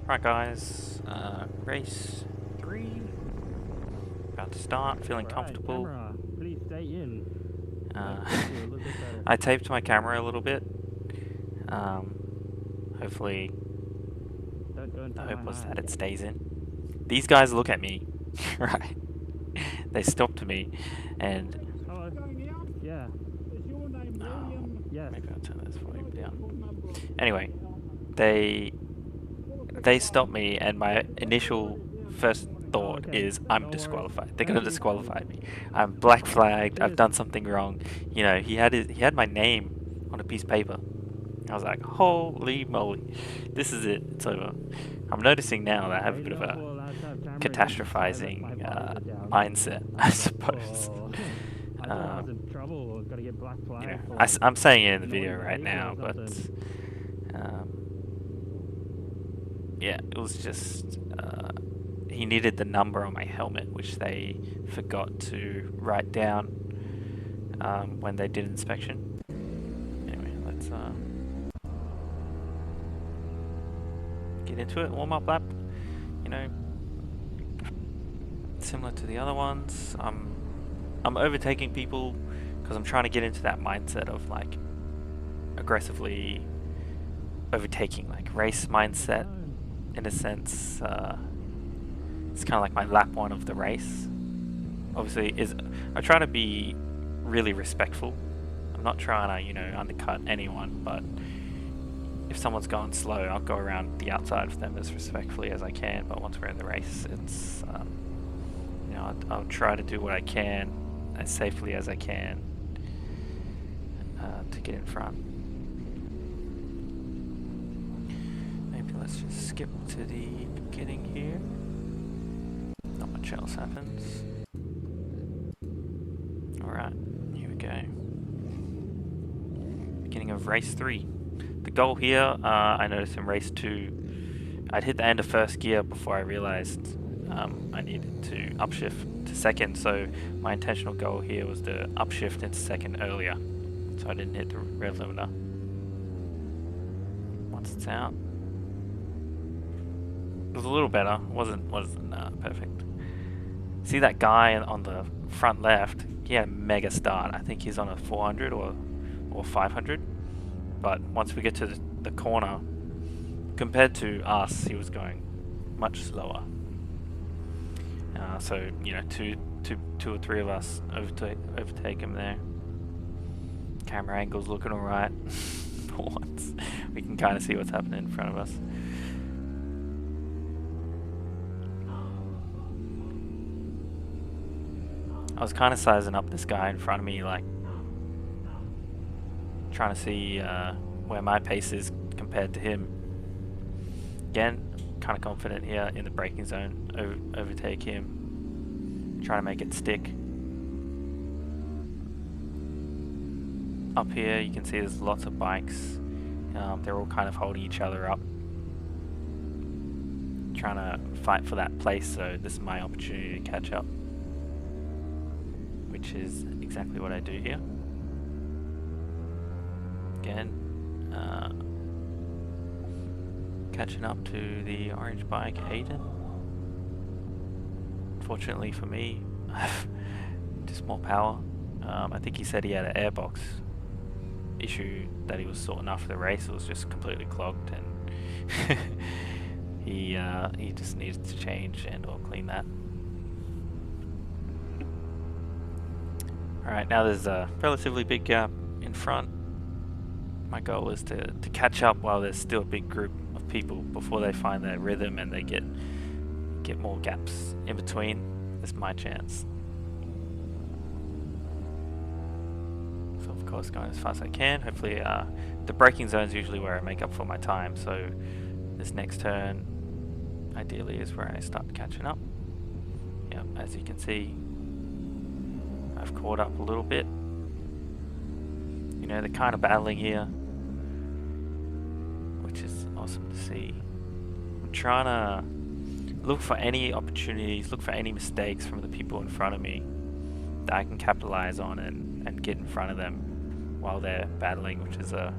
Right guys, race 3, about to start, feeling comfortable. Camera, please stay in. Uh, Thank you, a little bit better. I taped my camera a little bit. Hopefully, Don't go into the my hope was that hand. it stays in. These guys look at me, right? They stopped me, and Hello. Yeah. Yes. maybe I'll turn this volume down. Anyway, they stopped me, and my initial first thought okay. is I'm No worries. disqualified. They're gonna Thank you. disqualify me. I'm black flagged. I've Cheers. done something wrong. You know, he had my name on a piece of paper. I was like, holy moly, this is it. It's over. I'm noticing now that I have a bit of a catastrophizing mindset, I suppose. I thought I was in trouble or gotta get black flag. You know, for, like, I'm saying it in the naughty video right behavior now, or but yeah, it was just he needed the number on my helmet, which they forgot to write down when they did inspection. Anyway, let's get into it. Warm up lap, you know, similar to the other ones. I'm overtaking people because I'm trying to get into that mindset of like aggressively overtaking, like race mindset in a sense. It's kind of like my lap one of the race. Obviously, I try to be really respectful. I'm not trying to, you know, undercut anyone, but if someone's going slow, I'll go around the outside of them as respectfully as I can. But once we're in the race, it's you know, I'll try to do what I can as safely as I can to get in front. Maybe let's just skip to the beginning here. Not much else happens. Alright, here we go. Beginning of race 3. The goal here, I noticed in race 2, I'd hit the end of first gear before I realized I needed to upshift to second, so my intentional goal here was to upshift into second earlier, so I didn't hit the rev limiter. Once it's out, it was a little better. Wasn't perfect. See that guy on the front left? He had a mega start. I think he's on a 400 or 500. But once we get to the corner, compared to us, he was going much slower. So you know, two or three of us overtake him there. Camera angle's looking alright. For once, we can kind of see what's happening in front of us. I was kind of sizing up this guy in front of me, like trying to see where my pace is compared to him. Again, kind of confident here in the braking zone, overtake him, try to make it stick. Up here you can see there's lots of bikes. They're all kind of holding each other up, trying to fight for that place, so this is my opportunity to catch up, which is exactly what I do here. Again, catching up to the orange bike, Aiden. Fortunately for me, I have just more power. I think he said he had an airbox issue that he was sorting after the race. It was just completely clogged, and he just needed to change and or clean that. Alright, now there's a relatively big gap in front. My goal is to catch up while there's still a big group of people before they find their rhythm and they get more gaps in between. This is my chance. So of course, going as fast as I can. Hopefully, the braking zone is usually where I make up for my time. So this next turn, ideally, is where I start catching up. Yep, as you can see, I've caught up a little bit. You know, they're kind of battling here, which is awesome to see. I'm trying to look for any opportunities, look for any mistakes from the people in front of me that I can capitalize on and get in front of them while they're battling, which is a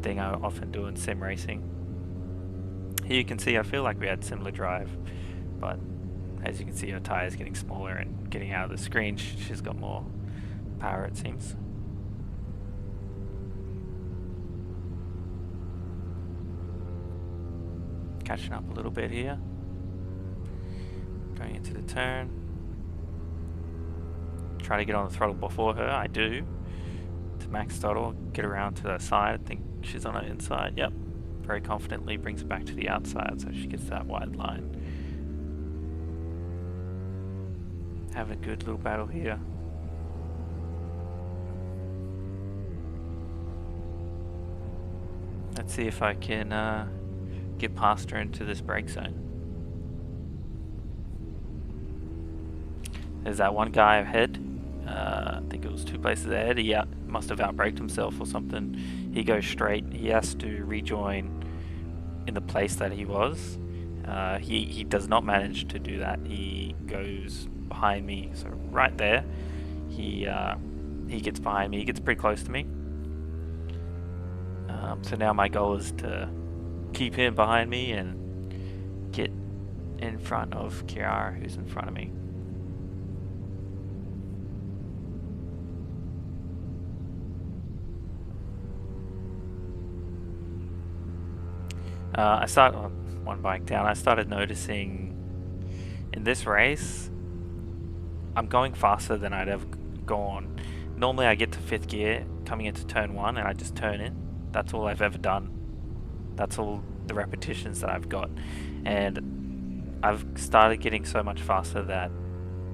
thing I often do in sim racing. Here you can see I feel like we had similar drive, but as you can see her tyres getting smaller and getting out of the screen, she's got more power it seems. Catching up a little bit here. Going into the turn. Try to get on the throttle before her, I do. To max throttle, get around to the side, I think she's on her inside, yep. Very confidently brings it back to the outside so she gets that wide line. Have a good little battle here. Let's see if I can get past her into this brake zone. There's that one guy ahead. I think it was 2 places ahead. He must have outbraked himself or something. He goes straight. He has to rejoin in the place that he was. He does not manage to do that. He goes behind me, so right there. He gets behind me. He gets pretty close to me. So now my goal is to keep him behind me and get in front of Kiara, who's in front of me. I started on one bike down. I started noticing in this race, I'm going faster than I'd ever gone. Normally I get to 5th gear coming into turn 1 and I just turn in. That's all I've ever done. That's all the repetitions that I've got. And I've started getting so much faster that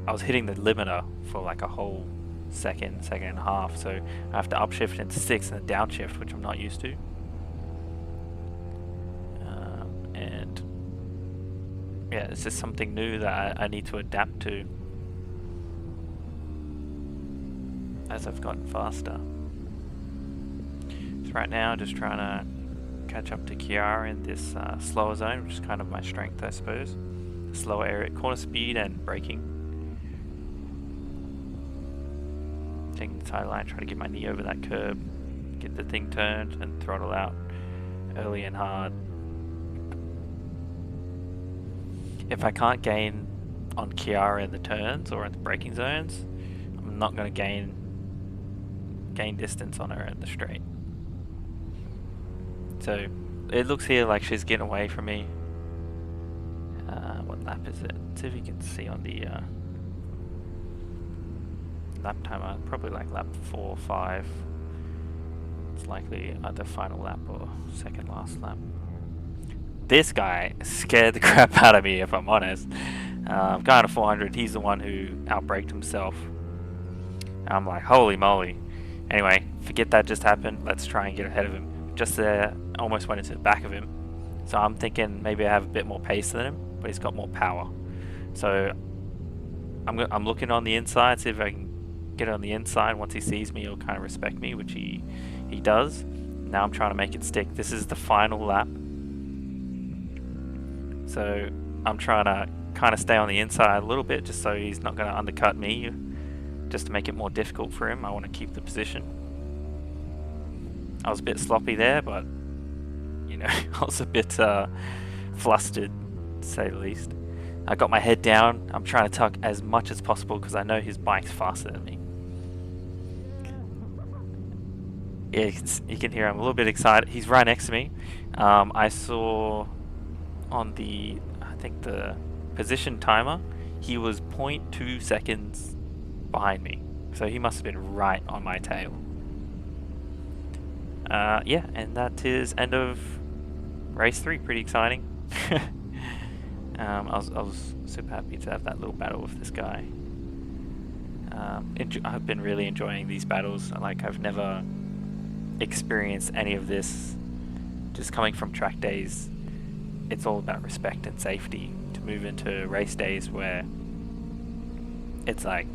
I was hitting the limiter for like a whole second and a half. So I have to upshift into 6 and then downshift, which I'm not used to. And yeah, it's just something new that I need to adapt to as I've gotten faster. So right now, just trying to catch up to Kiara in this slower zone, which is kind of my strength, I suppose. Slower area, corner speed and braking. Taking the tire line, trying to get my knee over that curb, get the thing turned and throttle out early and hard. If I can't gain on Kiara in the turns or in the braking zones, I'm not going to gain distance on her in the straight. So it looks here like she's getting away from me. What lap is it? Let's see if you can see on the lap timer. Probably like lap 4 or 5. It's likely either final lap or second last lap. This guy scared the crap out of me, if I'm honest. Going to 400, he's the one who outbraked himself. I'm like, holy moly. Anyway, forget that just happened. Let's try and get ahead of him. Just there, almost went into the back of him. So I'm thinking maybe I have a bit more pace than him, but he's got more power. So I'm looking on the inside, see if I can get on the inside. Once he sees me, he'll kind of respect me, which he does. Now I'm trying to make it stick. This is the final lap. So I'm trying to kind of stay on the inside a little bit just so he's not going to undercut me, just to make it more difficult for him. I want to keep the position. I was a bit sloppy there, but you know, I was a bit flustered, to say the least. I got my head down. I'm trying to tuck as much as possible because I know his bike's faster than me. Yeah, you can hear I'm a little bit excited. He's right next to me. I saw on the, I think the position timer, he was 0.2 seconds behind me. So he must have been right on my tail. Yeah, and that is end of race 3. Pretty exciting. I was super happy to have that little battle with this guy. I've been really enjoying these battles. Like, I've never experienced any of this. Just coming from track days, it's all about respect and safety. To move into race days where it's like,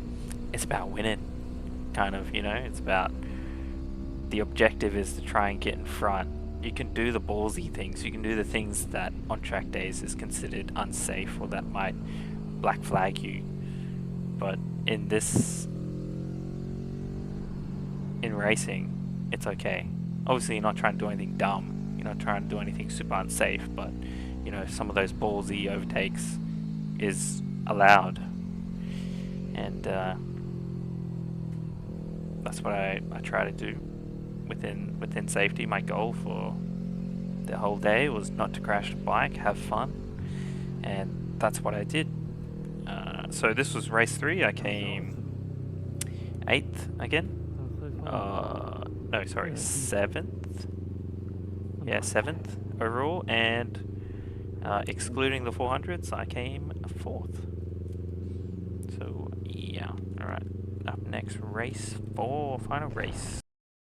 it's about winning, kind of, you know. It's about, the objective is to try and get in front. You can do the ballsy things, you can do the things that on track days is considered unsafe or that might black flag you, but in racing, it's okay. Obviously you're not trying to do anything dumb, you're not trying to do anything super unsafe, but you know, some of those ballsy overtakes is allowed. And that's what I try to do within safety. My goal for the whole day was not to crash the bike, have fun, and that's what I did. So this was race 3. I came 8th again. No, sorry, 7th. Yeah, 7th overall, and excluding the 400s, I came 4th. So yeah, all right. Up next, race 4, final race.